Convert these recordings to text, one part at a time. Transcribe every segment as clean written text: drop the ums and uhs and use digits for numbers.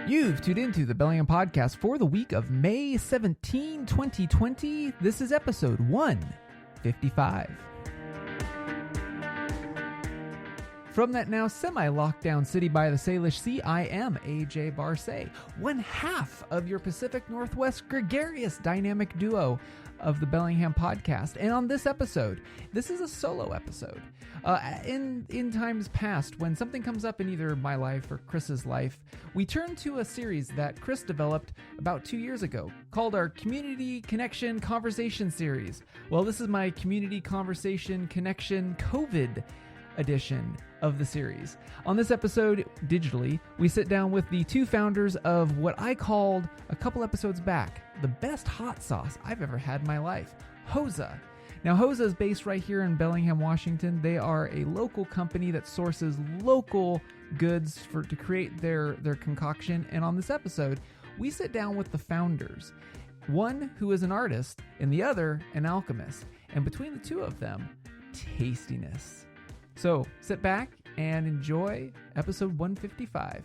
You've tuned into the Bellingham podcast for the week of May 17, 2020. This is episode 155. From that now semi-lockdown city by the Salish Sea, I am AJ Barce, one half of your Pacific Northwest gregarious dynamic duo of the Bellingham podcast. And on this episode, this is a solo episode. In times past, when something comes up in either my life or Chris's life, we turn to a series that Chris developed about 2 years ago called our Community Connection Conversation series. Well, this is my Community Conversation Connection COVID edition of the series. On this episode, digitally, we sit down with the two founders of what I called a couple episodes back, the best hot sauce I've ever had in my life, Hosa. Now, Hosa is based right here in Bellingham, Washington. They are a local company that sources local goods to create their concoction. And on this episode, we sit down with the founders, one who is an artist and the other an alchemist. And between the two of them, tastiness. So sit back and enjoy episode 155.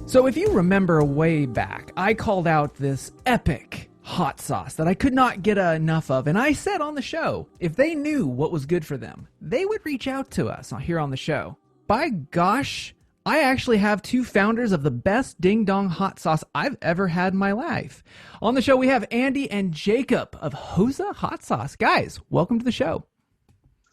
So if you remember way back, I called out this epic hot sauce that I could not get enough of. And I said on the show, if they knew what was good for them, they would reach out to us here on the show. By gosh, I actually have two founders of the best ding-dong hot sauce I've ever had in my life. On the show, we have Andy and Jacob of Hosa Hot Sauce. Guys, welcome to the show.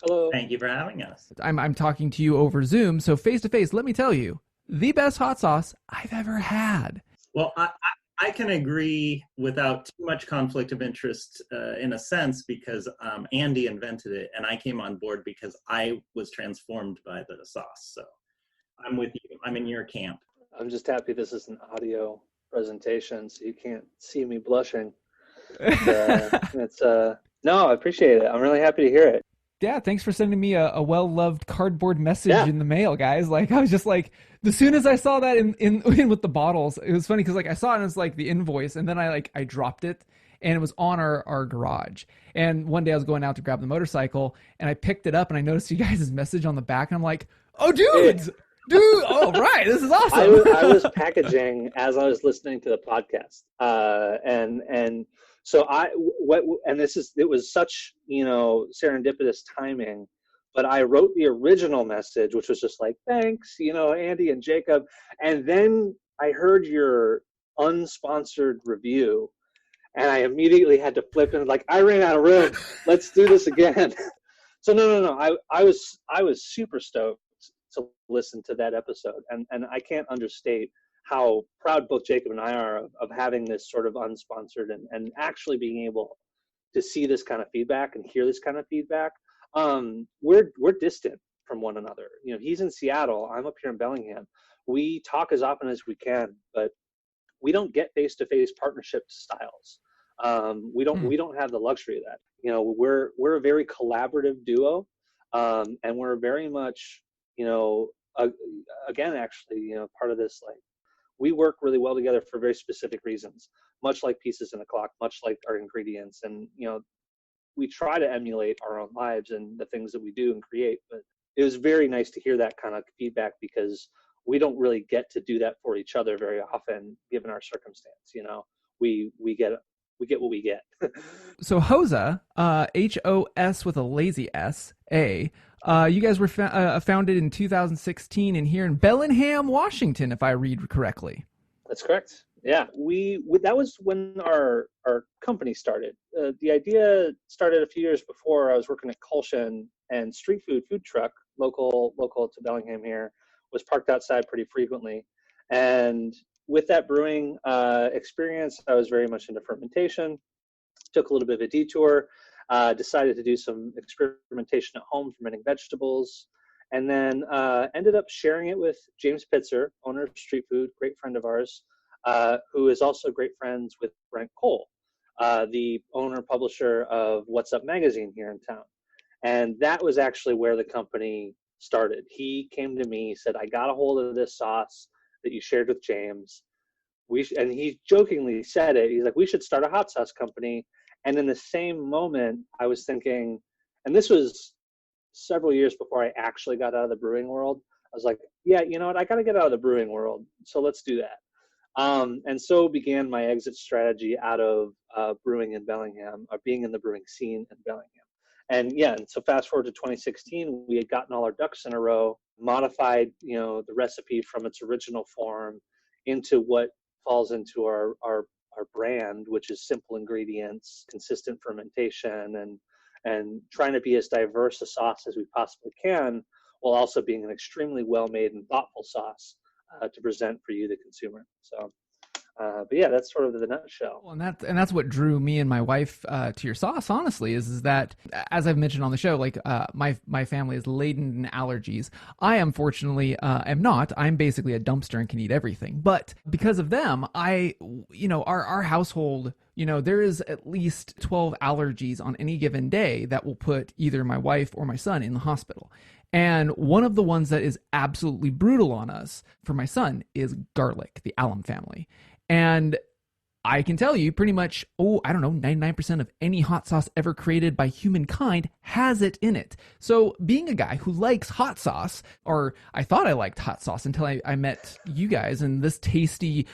Hello. Thank you for having us. I'm talking to you over Zoom, so face-to-face, let me tell you, the best hot sauce I've ever had. Well, I can agree without too much conflict of interest in a sense because Andy invented it, and I came on board because I was transformed by the sauce, so I'm with you. I'm in your camp. I'm just happy this is an audio presentation, so you can't see me blushing. No, I appreciate it. I'm really happy to hear it. Yeah, thanks for sending me a well-loved cardboard message in the mail, guys. Like, I was just like, as soon as I saw that in with the bottles, it was funny because like I saw it as like the invoice, and then I dropped it, and it was on our garage. And one day I was going out to grab the motorcycle, and I picked it up, and I noticed you guys' message on the back, and I'm like, oh, dudes! Dude, oh, right, this is awesome. I was packaging as I was listening to the podcast, and so it was such serendipitous timing. But I wrote the original message, which was just like, thanks, Andy and Jacob, and then I heard your unsponsored review, and I immediately had to flip and like, I ran out of room. Let's do this again. So no, I was super stoked to listen to that episode, and I can't understate how proud both Jacob and I are of having this sort of unsponsored and actually being able to see this kind of feedback and hear this kind of feedback. We're distant from one another. He's in Seattle, I'm up here in Bellingham. We talk as often as we can, but we don't get face-to-face partnership styles. We don't have the luxury of that. We're a very collaborative duo, and we're very much again, actually, part of this, like, we work really well together for very specific reasons, much like pieces in a clock, much like our ingredients. And, we try to emulate our own lives and the things that we do and create. But it was very nice to hear that kind of feedback because we don't really get to do that for each other very often, given our circumstance. We get what we get. So Hosa, H-O-S with a lazy S-A, you guys were founded in 2016 and here in Bellingham, Washington, if I read correctly. That's correct. Yeah, that was when our company started. The idea started a few years before. I was working at Colshan, and street food truck, local to Bellingham here, was parked outside pretty frequently. And with that brewing experience, I was very much into fermentation. Took a little bit of a detour. Decided to do some experimentation at home, fermenting vegetables, and then ended up sharing it with James Pitzer, owner of Street Food, great friend of ours, who is also great friends with Brent Cole, the owner and publisher of What's Up magazine here in town. And that was actually where the company started. He came to me, said, I got a hold of this sauce that you shared with James. And he jokingly said it. He's like, we should start a hot sauce company. And in the same moment, I was thinking, and this was several years before I actually got out of the brewing world. I was like, yeah, you know what? I got to get out of the brewing world. So let's do that. And so began my exit strategy out of brewing in Bellingham, or being in the brewing scene in Bellingham. And yeah, and so fast forward to 2016, we had gotten all our ducks in a row, modified, the recipe from its original form into what falls into our brand, which is simple ingredients, consistent fermentation, and trying to be as diverse a sauce as we possibly can, while also being an extremely well-made and thoughtful sauce to present for you, the consumer. So, but yeah, that's sort of the nutshell. Well, and that's what drew me and my wife to your sauce. Honestly, is that, as I've mentioned on the show, like my family is laden in allergies. I unfortunately am not. I'm basically a dumpster and can eat everything. But because of them, our household, there is at least 12 allergies on any given day that will put either my wife or my son in the hospital. And one of the ones that is absolutely brutal on us for my son is garlic, the alum family. And I can tell you pretty much, 99% of any hot sauce ever created by humankind has it in it. So being a guy who likes hot sauce, or I thought I liked hot sauce until I met you guys and this tasty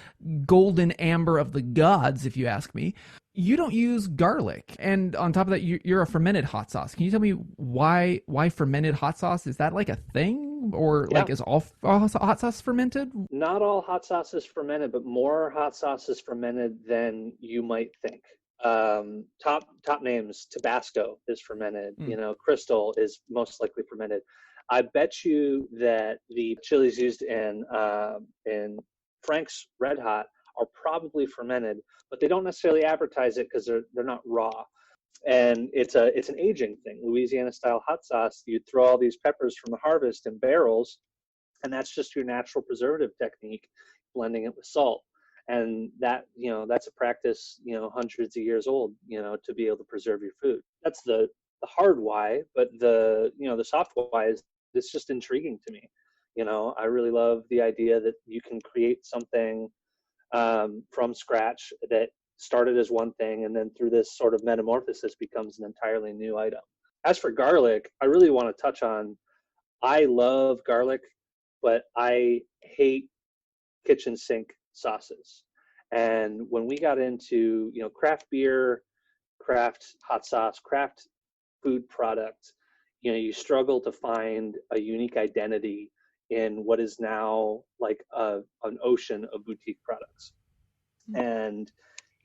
golden amber of the gods, if you ask me, you don't use garlic. And on top of that, you're a fermented hot sauce. Can you tell me why fermented hot sauce? Is that like a thing? Or Yeah. like, is all hot sauce fermented? Not all hot sauce is fermented, but more hot sauce is fermented than you might think. Top names: Tabasco is fermented. Crystal is most likely fermented. I bet you that the chilies used in Frank's Red Hot are probably fermented, but they don't necessarily advertise it because they're not raw. And it's an aging thing. Louisiana style hot sauce, you throw all these peppers from the harvest in barrels, and that's just your natural preservative technique, blending it with salt. And that's a practice, hundreds of years old, to be able to preserve your food. That's the hard why, but the soft why is, it's just intriguing to me. I really love the idea that you can create something from scratch that started as one thing, and then through this sort of metamorphosis becomes an entirely new item. As for garlic, I really want to touch on, I love garlic, but I hate kitchen sink sauces. And when we got into, craft beer, craft hot sauce, craft food products, you struggle to find a unique identity in what is now like an ocean of boutique products. And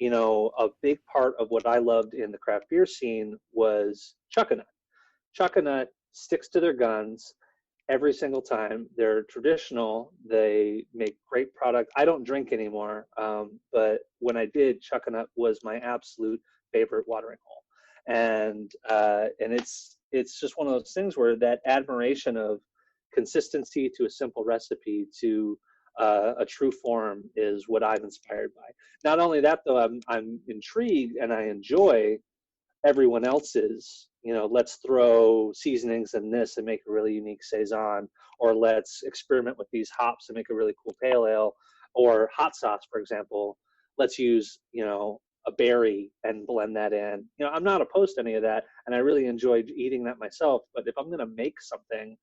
a big part of what I loved in the craft beer scene was Chuckanut. Chuckanut sticks to their guns every single time. They're traditional. They make great product. I don't drink anymore, but when I did, Chuckanut was my absolute favorite watering hole. And it's just one of those things where that admiration of consistency to a simple recipe to a true form is what I'm inspired by. Not only that, though, I'm intrigued and I enjoy everyone else's, let's throw seasonings in this and make a really unique saison, or let's experiment with these hops and make a really cool pale ale, or hot sauce, for example. Let's use, a berry and blend that in. I'm not opposed to any of that, and I really enjoyed eating that myself. But if I'm going to make something,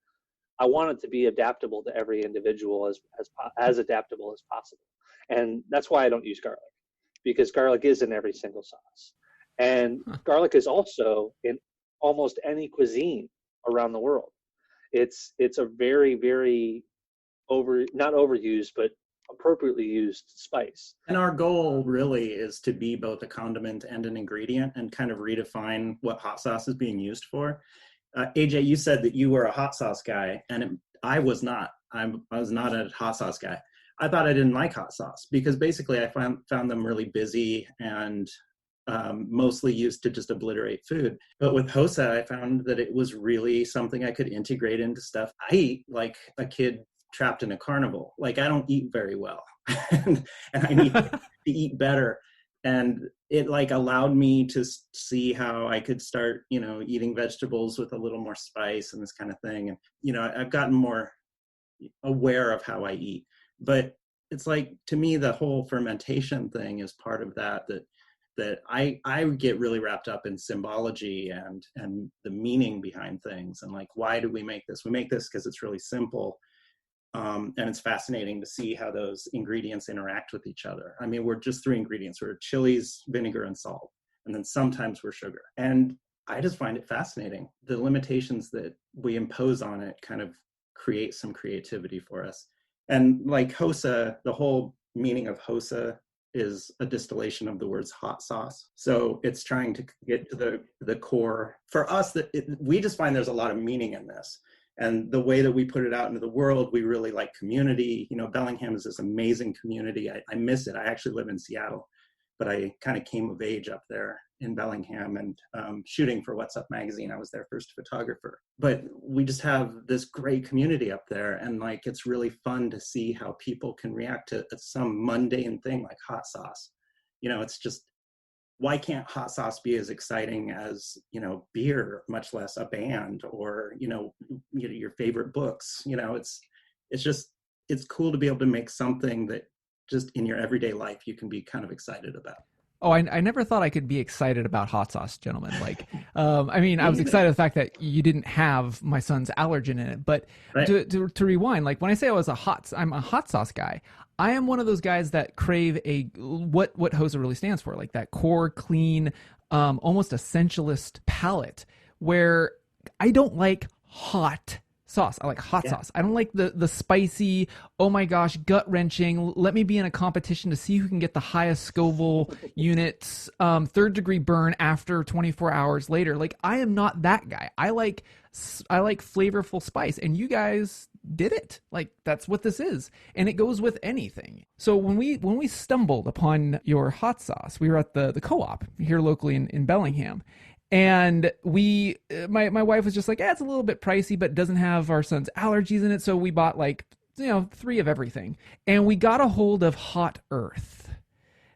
I want it to be adaptable to every individual, as adaptable as possible. And that's why I don't use garlic, because garlic is in every single sauce. And garlic is also in almost any cuisine around the world. It's a very, very not overused, but appropriately used spice. And our goal really is to be both a condiment and an ingredient, and kind of redefine what hot sauce is being used for. AJ, you said that you were a hot sauce guy, and I was not. I was not a hot sauce guy. I thought I didn't like hot sauce because basically I found them really busy and mostly used to just obliterate food. But with Hosa, I found that it was really something I could integrate into stuff. I eat like a kid trapped in a carnival. Like, I don't eat very well, and I need to eat better. And it like allowed me to see how I could start, eating vegetables with a little more spice and this kind of thing. And, I've gotten more aware of how I eat. But it's like, to me, the whole fermentation thing is part of that that I get really wrapped up in symbology and the meaning behind things, and like, why do we make this? We make this because it's really simple. And it's fascinating to see how those ingredients interact with each other. I mean, we're just three ingredients. We're chilies, vinegar, and salt. And then sometimes we're sugar. And I just find it fascinating. The limitations that we impose on it kind of create some creativity for us. And like Hosa, the whole meaning of Hosa is a distillation of the words hot sauce. So it's trying to get to the core. For us, we just find there's a lot of meaning in this. And the way that we put it out into the world, we really like community. You know, Bellingham is this amazing community. I miss it. I actually live in Seattle, but I kind of came of age up there in Bellingham and shooting for What's Up magazine. I was their first photographer. But we just have this great community up there. And like, it's really fun to see how people can react to some mundane thing like hot sauce. You know, it's just, why can't hot sauce be as exciting as, you know, beer, much less a band, or, you know, your favorite books? You know, it's cool to be able to make something that just in your everyday life you can be kind of excited about. Oh, I never thought I could be excited about hot sauce, gentlemen. Like, I mean, I was excited the fact that you didn't have my son's allergen in it. But right. to rewind, like when I say I'm a hot sauce guy, I am one of those guys that crave what Hosa really stands for, like that core, clean, almost essentialist palate, where I don't like hot sauce. I like hot sauce. I don't like the spicy, oh my gosh, gut-wrenching, let me be in a competition to see who can get the highest Scoville units, third-degree burn after 24 hours later. Like, I am not that guy. I like flavorful spice, and you guys did it. Like, that's what this is, and it goes with anything. So when we stumbled upon your hot sauce, we were at the co-op here locally in Bellingham. And my wife was just like, it's a little bit pricey, but doesn't have our son's allergies in it. So we bought 3 of everything. And we got a hold of Hot Earth,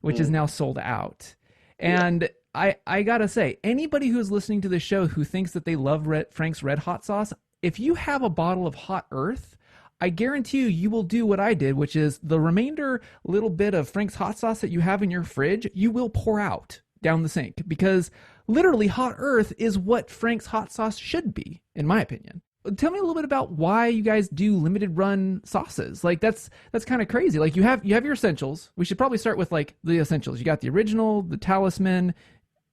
which is now sold out. And I gotta say, anybody who's listening to the show who thinks that they love Frank's Red Hot sauce, if you have a bottle of Hot Earth, I guarantee you will do what I did, which is the remainder little bit of Frank's hot sauce that you have in your fridge, you will pour out down the sink, because literally Hot Earth is what Frank's hot sauce should be, in my opinion. Tell me a little bit about why you guys do limited run sauces. Like, that's kind of crazy. Like, you have your essentials. We should probably start with like the essentials. You got the original, the talisman,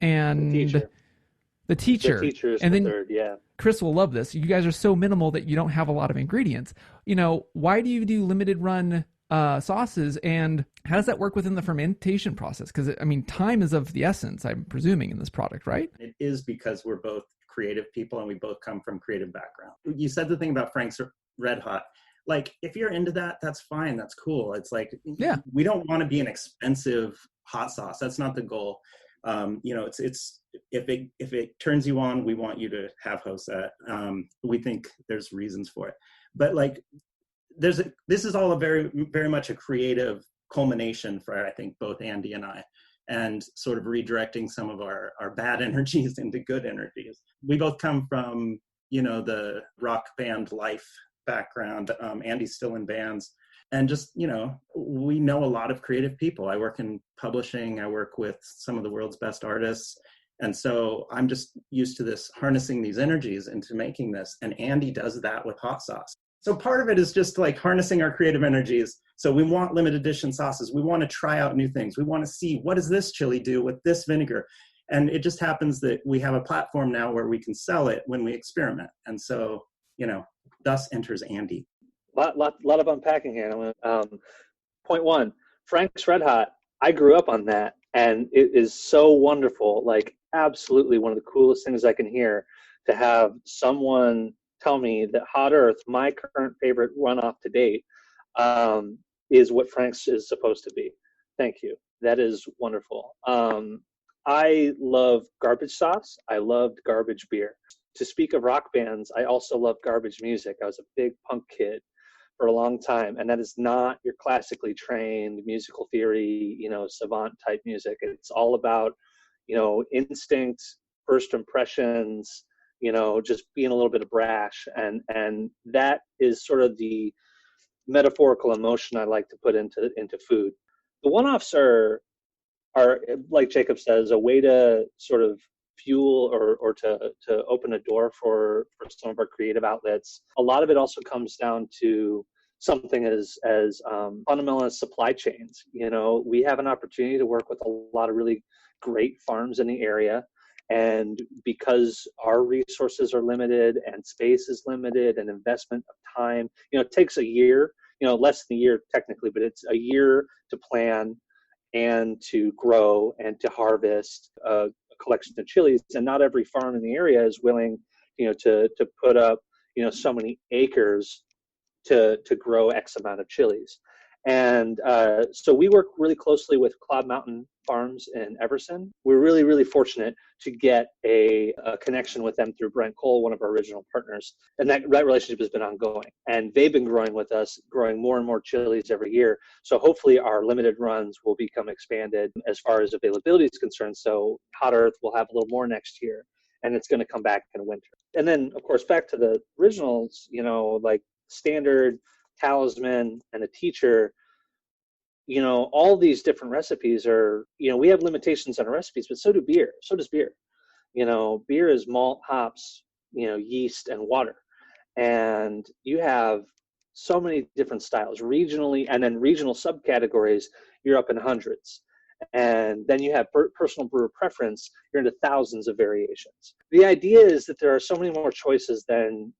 and the teacher. The teacher is and then the third, yeah. Chris will love this. You guys are so minimal that you don't have a lot of ingredients. You know, why do you do limited run sauces, and how does that work within the fermentation process? Because I mean, time is of the essence, I'm presuming, in this product, right? It is, because we're both creative people and we both come from creative background. You said the thing about Frank's Red Hot. Like, if you're into that, that's fine. That's cool. It's like, we don't want to be an expensive hot sauce. That's not the goal. You know, it's if it turns you on, we want you to have Hosa. We think there's reasons for it, but like, this is all a very, very much a creative culmination for, I think, both Andy and I, and sort of redirecting some of our bad energies into good energies. We both come from, you know, the rock band life background. Andy's still in bands, and just, you know, we know a lot of creative people. I work in publishing. I work with some of the world's best artists. And so I'm just used to this, harnessing these energies into making this. And Andy does that with hot sauce. So part of it is just like harnessing our creative energies. So we want limited edition sauces. We want to try out new things. We want to see, what does this chili do with this vinegar? And it just happens that we have a platform now where we can sell it when we experiment. And so, you know, thus enters Andy. Lot of unpacking here. Point one, Frank's Red Hot. I grew up on that, and it is so wonderful. Like, absolutely one of the coolest things I can hear, to have someone tell me that Hot Earth, my current favorite runoff to date, is what Frank's is supposed to be. Thank you. That is wonderful. I love garbage sauce. I loved garbage beer. To speak of rock bands, I also love garbage music. I was a big punk kid for a long time, and that is not your classically trained musical theory, you know, savant type music. It's all about, you know, instinct, first impressions, you know, just being a little bit of brash, and that is sort of the metaphorical emotion I like to put into food. The one-offs are are, like Jacob says, a way to sort of fuel or to open a door for some of our creative outlets. A lot of it also comes down to something as fundamental as supply chains. You know, we have an opportunity to work with a lot of really great farms in the area. And because our resources are limited and space is limited and investment of time, you know, it takes a year, you know, less than a year technically, but it's a year to plan and to grow and to harvest a collection of chilies. And not every farm in the area is willing, you know, to put up, you know, so many acres to grow X amount of chilies. And so we work really closely with Cloud Mountain Farms in Everson. We're really, really fortunate to get a connection with them through Brent Cole, one of our original partners. And that relationship has been ongoing. And they've been growing with us, growing more and more chilies every year. So hopefully our limited runs will become expanded as far as availability is concerned. So Hot Earth will have a little more next year, and it's going to come back in winter. And then, of course, back to the originals, you know, like Standard, Talisman, and the Teacher, you know, all these different recipes are, you know, we have limitations on our recipes, but so do beer. So does beer. You know, beer is malt, hops, you know, yeast, and water. And you have so many different styles regionally, and then regional subcategories, you're up in hundreds. And then you have personal brewer preference, you're into thousands of variations. The idea is that there are so many more choices than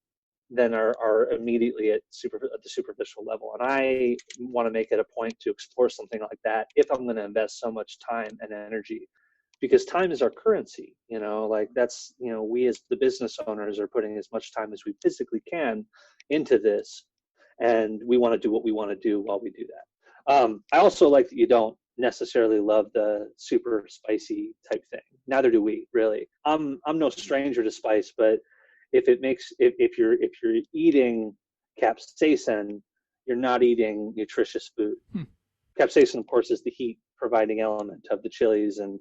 are immediately at the superficial level. And I want to make it a point to explore something like that if I'm going to invest so much time and energy, because time is our currency. You know, like that's, you know, we as the business owners are putting as much time as we physically can into this, and we want to do what we want to do while we do that. I also like that you don't necessarily love the super spicy type thing. Neither do we, really. I'm no stranger to spice, but if you're eating capsaicin, you're not eating nutritious food. Capsaicin, of course, is the heat providing element of the chilies, and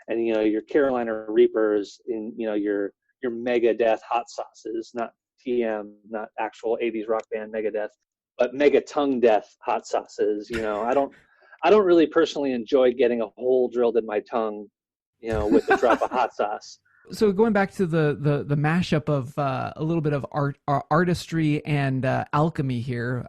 you know, your Carolina Reapers, in, you know, your Megadeth hot sauces, not TM, not actual 80s rock band Megadeth, but Mega Tongue Death hot sauces. You know, I don't really personally enjoy getting a hole drilled in my tongue, you know, with a drop of hot sauce. So going back to the mashup of a little bit of artistry and alchemy here,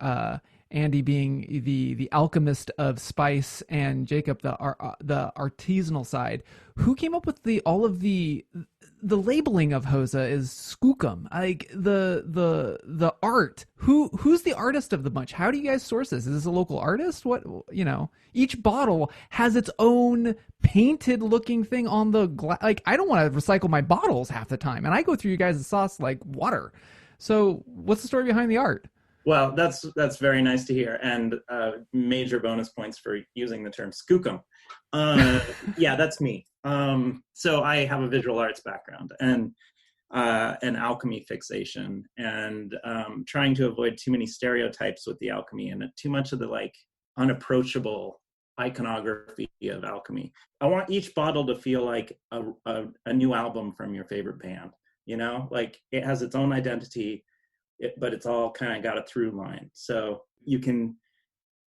Andy being the alchemist of spice, and Jacob the artisanal side. Who came up with all of the labeling of Hosa is skookum, like the art. Who's the artist of the bunch? How do you guys source this? Is this a local artist? What, you know, each bottle has its own painted looking thing on the glass. Like, I don't want to recycle my bottles half the time, and I go through you guys' sauce like water. So what's the story behind the art? Well, that's very nice to hear, and major bonus points for using the term skookum. Yeah, that's me. So I have a visual arts background and an alchemy fixation, and trying to avoid too many stereotypes with the alchemy and too much of the like unapproachable iconography of alchemy. I want each bottle to feel like a new album from your favorite band. You know, like it has its own identity, but it's all kind of got a through line. So you can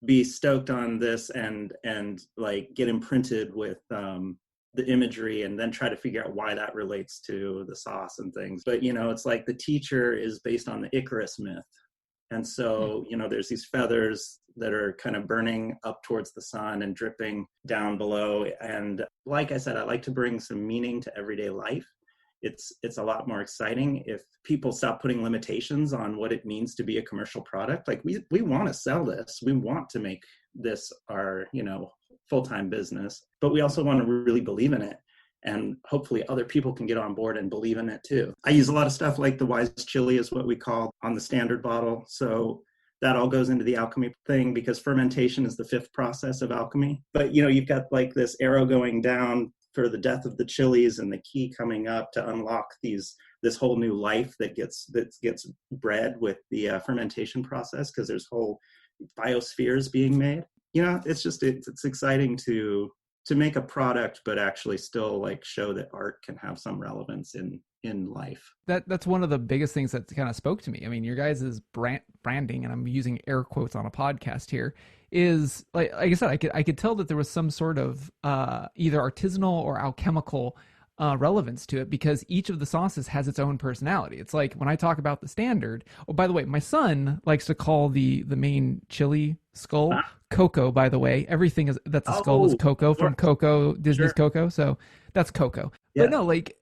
be stoked on this and like get imprinted with the imagery, and then try to figure out why that relates to the sauce and things. But, you know, it's like the Teacher is based on the Icarus myth. And so, you know, there's these feathers that are kind of burning up towards the sun and dripping down below. And like I said, I like to bring some meaning to everyday life. It's a lot more exciting if people stop putting limitations on what it means to be a commercial product. Like we want to sell this. We want to make this our, you know, full-time business, but we also want to really believe in it. And hopefully other people can get on board and believe in it too. I use a lot of stuff like the Wise Chili is what we call on the standard bottle. So that all goes into the alchemy thing, because fermentation is the fifth process of alchemy. But, you know, you've got like this arrow going down for the death of the chilies and the key coming up to unlock this whole new life that gets bred with the fermentation process, because there's whole biospheres being made. You know, it's exciting to make a product, but actually still like show that art can have some relevance in in life. That's one of the biggest things that kind of spoke to me. I mean, your guys' branding, and I'm using air quotes on a podcast here, is like I said, I could tell that there was some sort of either artisanal or alchemical relevance to it, because each of the sauces has its own personality. It's like when I talk about the standard. Oh, by the way, my son likes to call the main chili skull Coco. By the way, everything that's a skull is Coco from Coco, Disney's Coco. So that's Coco. Yeah. But no, like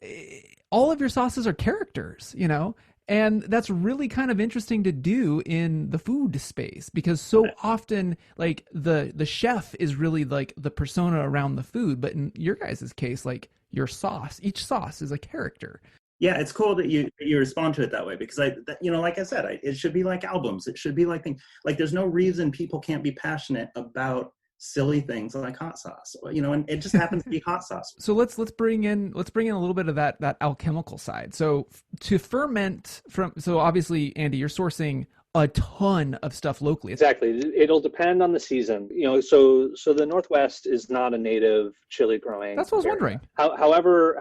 all of your sauces are characters, you know. And that's really kind of interesting to do in the food space, because so often, like the chef is really like the persona around the food, but in your guys' case, like your sauce, each sauce is a character. Yeah, it's cool that you respond to it that way, because like I said, it should be like albums. It should be like things. Like there's no reason people can't be passionate about silly things like hot sauce, you know, and it just happens to be hot sauce. So let's bring in a little bit of that alchemical side. So to ferment so obviously, Andy, you're sourcing a ton of stuff locally. Exactly. It'll depend on the season. You know, so the Northwest is not a native chili growing. That's what I was wondering. However,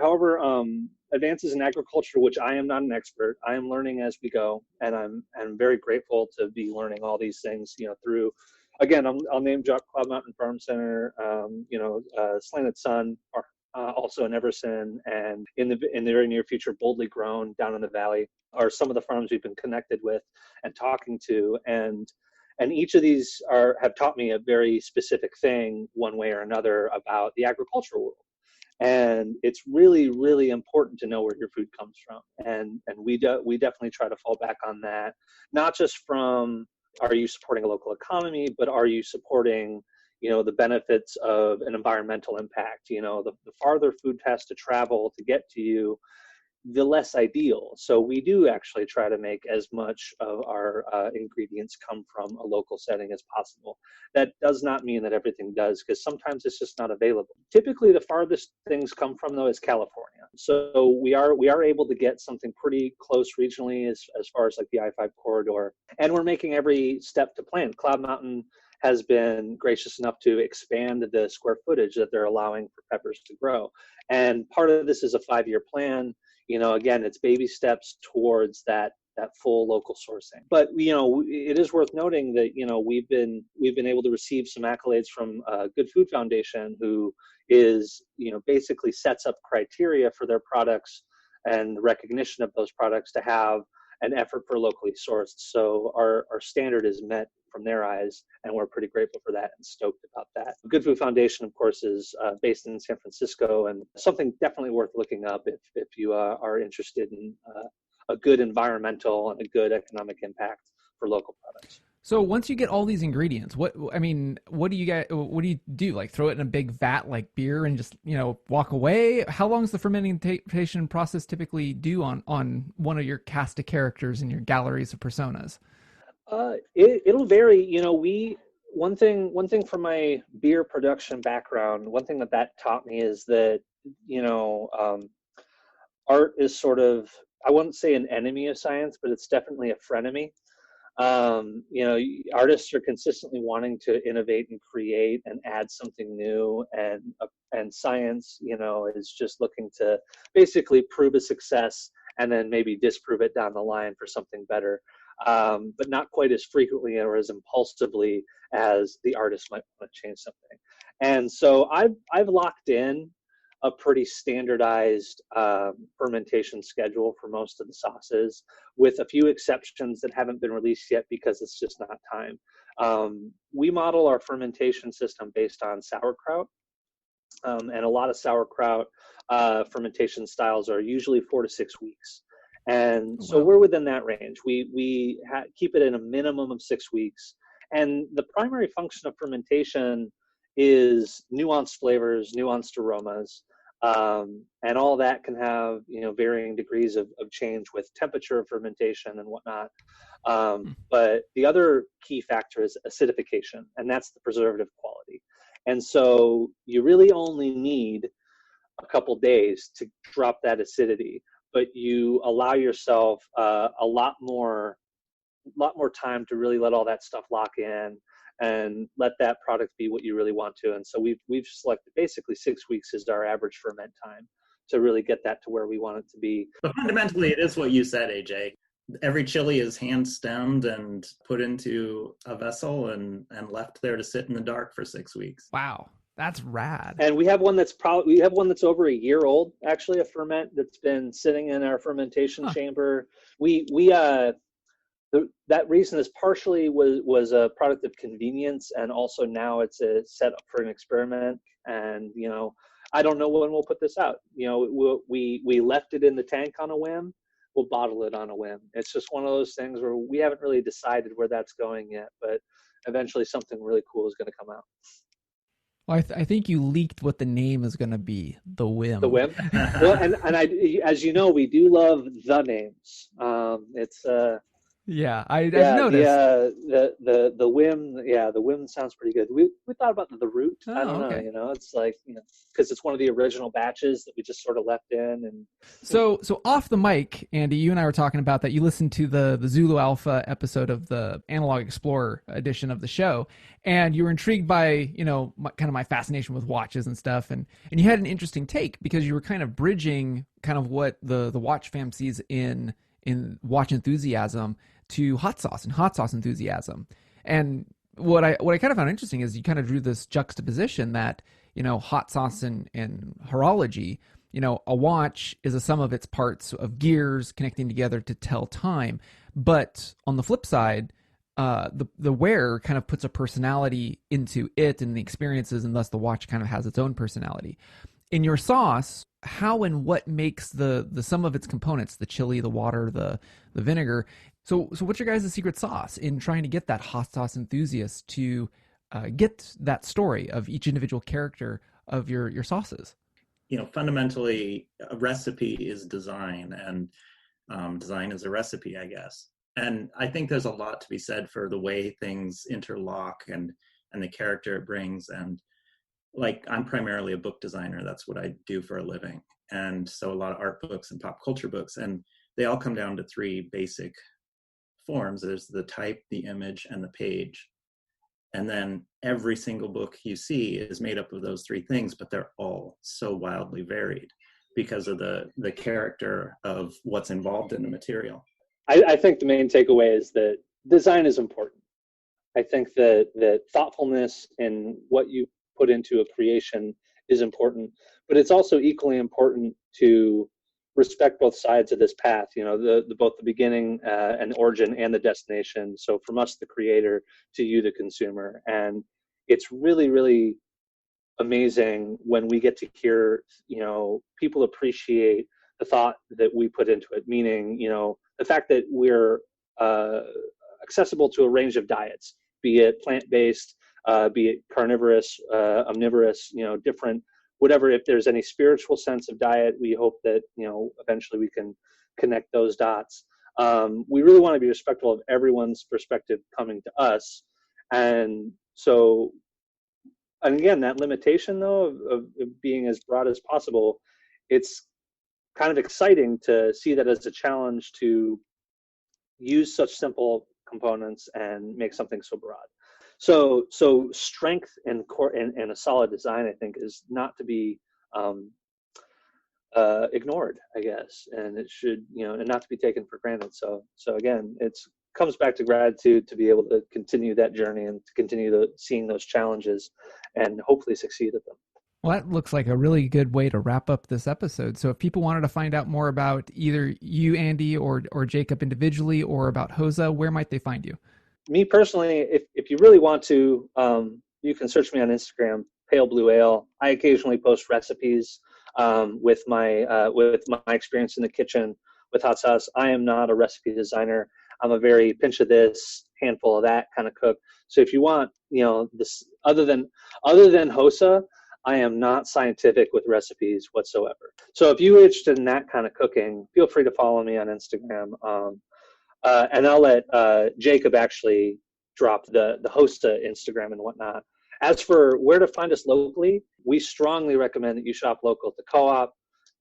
advances in agriculture, which I am not an expert, I am learning as we go, and I'm very grateful to be learning all these things, you know, through. Again, I'll name drop Cloud Mountain Farm Center, Slanted Sun, also in Everson, and in the very near future, Boldly Grown down in the valley, are some of the farms we've been connected with and talking to, and each of these have taught me a very specific thing, one way or another, about the agricultural world. And it's really, really important to know where your food comes from, and we definitely try to fall back on that, not just from, are you supporting a local economy, but are you supporting, you know, the benefits of an environmental impact? You know, the farther food has to travel to get to you, the less ideal. So we do actually try to make as much of our ingredients come from a local setting as possible. That does not mean that everything does, because sometimes it's just not available. Typically, the farthest things come from, though, is California. So we are able to get something pretty close regionally as far as like the I-5 corridor, and we're making every step to plan. Cloud Mountain has been gracious enough to expand the square footage that they're allowing for peppers to grow. And part of this is a 5-year plan. You know, again, it's baby steps towards that full local sourcing. But, you know, it is worth noting that, you know, we've been able to receive some accolades from Good Food Foundation, who is, you know, basically sets up criteria for their products and recognition of those products to have an effort for locally sourced. So our standard is met from their eyes, and we're pretty grateful for that and stoked about that. Good Food Foundation, of course, is based in San Francisco, and something definitely worth looking up if you are interested in a good environmental and a good economic impact for local products. So once you get all these ingredients, what do you do? Like throw it in a big vat like beer and just, you know, walk away? How long does the fermentation process typically do on one of your cast of characters in your galleries of personas? It'll vary. You know, one thing from my beer production background, one thing that taught me is that, you know, art is sort of, I wouldn't say an enemy of science, but it's definitely a frenemy. You know, artists are consistently wanting to innovate and create and add something new, and science, you know, is just looking to basically prove a success and then maybe disprove it down the line for something better. But not quite as frequently or as impulsively as the artist might want to change something. And so I've locked in a pretty standardized fermentation schedule for most of the sauces, with a few exceptions that haven't been released yet because it's just not time. We model our fermentation system based on sauerkraut, and a lot of sauerkraut fermentation styles are usually 4 to 6 weeks. And so we're within that range. We keep it in a minimum of 6 weeks. And the primary function of fermentation is nuanced flavors, nuanced aromas, and all that can have, you know, varying degrees of change with temperature of fermentation and whatnot. But the other key factor is acidification, and that's the preservative quality. And so you really only need a couple days to drop that acidity, but you allow yourself a lot more time to really let all that stuff lock in and let that product be what you really want to. And so we've selected basically 6 weeks is our average ferment time to really get that to where we want it to be. But fundamentally, it is what you said, AJ. Every chili is hand stemmed and put into a vessel and left there to sit in the dark for 6 weeks. Wow, that's rad. And we have one that's over a year old, actually, a ferment that's been sitting in our fermentation chamber. That reason is partially was a product of convenience, and also now it's a setup for an experiment. And I don't know when we'll put this out. We left it in the tank on a whim. We'll bottle it on a whim. It's just one of those things where we haven't really decided where that's going yet, but eventually something really cool is going to come out. Well, I think you leaked what the name is going to be, The Whim. The Whim. Well, and as you know, we do love the names. It's yeah, I've noticed. The Whim. Yeah, the Whim sounds pretty good. We thought about the Root. I don't know. It's like because it's one of the original batches that we just sort of left in. And so off the mic, Andy, you and I were talking about that. You listened to the Zulu Alpha episode of the Analog Explorer edition of the show, and you were intrigued by kind of my fascination with watches and stuff, and you had an interesting take because you were kind of bridging kind of what the watch fam sees in watch enthusiasm to hot sauce and hot sauce enthusiasm. And what I kind of found interesting is you kind of drew this juxtaposition that, hot sauce and horology, a watch is a sum of its parts of gears connecting together to tell time. But on the flip side, the wearer kind of puts a personality into it and the experiences, and thus the watch kind of has its own personality. In your sauce, how and what makes the sum of its components, the chili, the water, the vinegar. So what's your guys' secret sauce in trying to get that hot sauce enthusiast to get that story of each individual character of your sauces? Fundamentally, a recipe is design, and design is a recipe, I guess. And I think there's a lot to be said for the way things interlock and the character it brings. And like, I'm primarily a book designer. That's what I do for a living. And so a lot of art books and pop culture books, and they all come down to three basic forms. There's the type, the image, and the page. And then every single book you see is made up of those three things, but they're all so wildly varied because of the character of what's involved in the material. I think the main takeaway is that design is important. I think that thoughtfulness in what you put into a creation is important, but it's also equally important to respect both sides of this path, both the beginning and origin and the destination. So from us, the creator, to you, the consumer. And it's really, really amazing when we get to hear, people appreciate the thought that we put into it, meaning, the fact that we're accessible to a range of diets, be it plant-based, be it carnivorous, omnivorous, different, whatever. If there's any spiritual sense of diet, we hope that, eventually we can connect those dots. We really want to be respectful of everyone's perspective coming to us. And so, and again, that limitation though of being as broad as possible, it's kind of exciting to see that as a challenge to use such simple components and make something so broad. So strength and core and a solid design, I think, is not to be ignored, I guess, and it should, and not to be taken for granted. So again, comes back to gratitude to be able to continue that journey and to continue seeing those challenges and hopefully succeed at them. Well, that looks like a really good way to wrap up this episode. So if people wanted to find out more about either you, Andy, or Jacob individually, or about Hosa, where might they find you? Me personally, if you really want to, you can search me on Instagram, Pale Blue Ale. I occasionally post recipes with my experience in the kitchen with hot sauce. I am not a recipe designer. I'm a very pinch of this, handful of that kind of cook. So if you want, this other than Hosa, I am not scientific with recipes whatsoever. So if you're interested in that kind of cooking, feel free to follow me on Instagram. And I'll let Jacob actually drop the Hosa Instagram and whatnot. As for where to find us locally, we strongly recommend that you shop local to Co-op,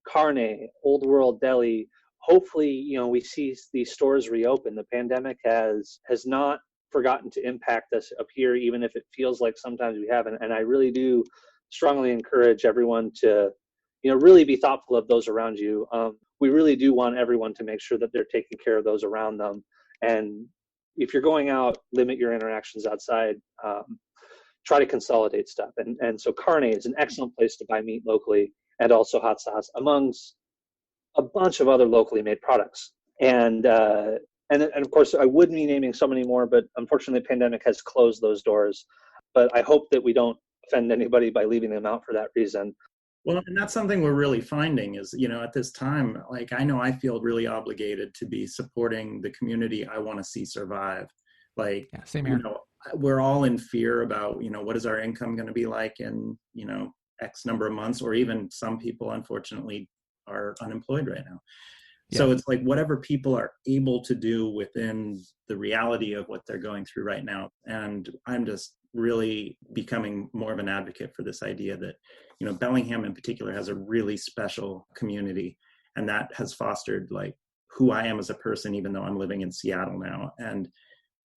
Carne, Old World Deli. Hopefully, we see these stores reopen. The pandemic has not forgotten to impact us up here, even if it feels like sometimes we haven't. And I really do strongly encourage everyone to, really be thoughtful of those around you. We really do want everyone to make sure that they're taking care of those around them. And if you're going out, limit your interactions outside. Try to consolidate stuff. And so Carne is an excellent place to buy meat locally, and also hot sauce, amongst a bunch of other locally made products. And of course, I would be naming so many more, but unfortunately, the pandemic has closed those doors. But I hope that we don't offend anybody by leaving them out for that reason. Well, and that's something we're really finding is, at this time, like, I know I feel really obligated to be supporting the community I want to see survive. Like, yeah, same here. We're all in fear about, what is our income going to be like in, X number of months, or even some people, unfortunately, are unemployed right now. Yeah. So it's like whatever people are able to do within the reality of what they're going through right now. And I'm just really becoming more of an advocate for this idea that, Bellingham in particular has a really special community, and that has fostered like who I am as a person, even though I'm living in Seattle now. And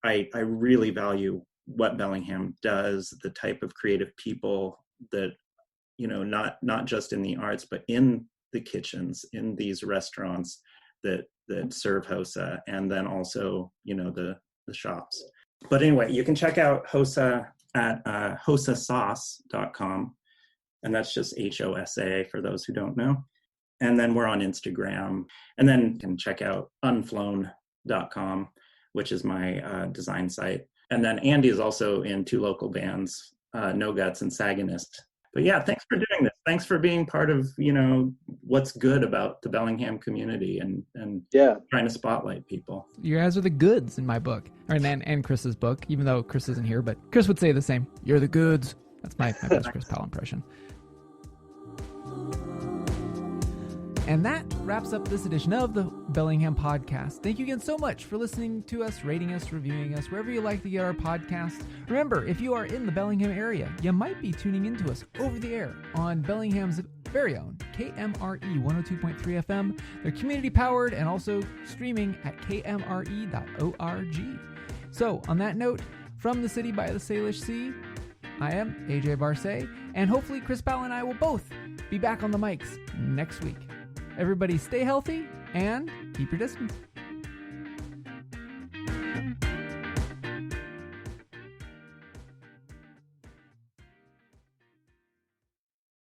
I really value what Bellingham does, the type of creative people that, not just in the arts, but in the kitchens, in these restaurants that serve Hosa, and then also, the shops. But anyway, you can check out Hosa at hosasauce.com. And that's just HOSA for those who don't know. And then we're on Instagram. And then you can check out unflown.com, which is my design site. And then Andy is also in 2 local bands, No Guts and Saganist. But yeah, thanks for doing this. Thanks for being part of, what's good about the Bellingham community and trying to spotlight people. You guys are the goods in my book, and Chris's book, even though Chris isn't here, but Chris would say the same. You're the goods. That's my best Chris Powell impression. And that wraps up this edition of the Bellingham Podcast. Thank you again so much for listening to us, rating us, reviewing us, wherever you like to get our podcast. Remember, if you are in the Bellingham area, you might be tuning into us over the air on Bellingham's very own KMRE 102.3 FM. They're community powered and also streaming at kmre.org. So on that note, from the city by the Salish Sea, I am AJ Barce, and hopefully Chris Powell and I will both be back on the mics next week. Everybody stay healthy and keep your distance.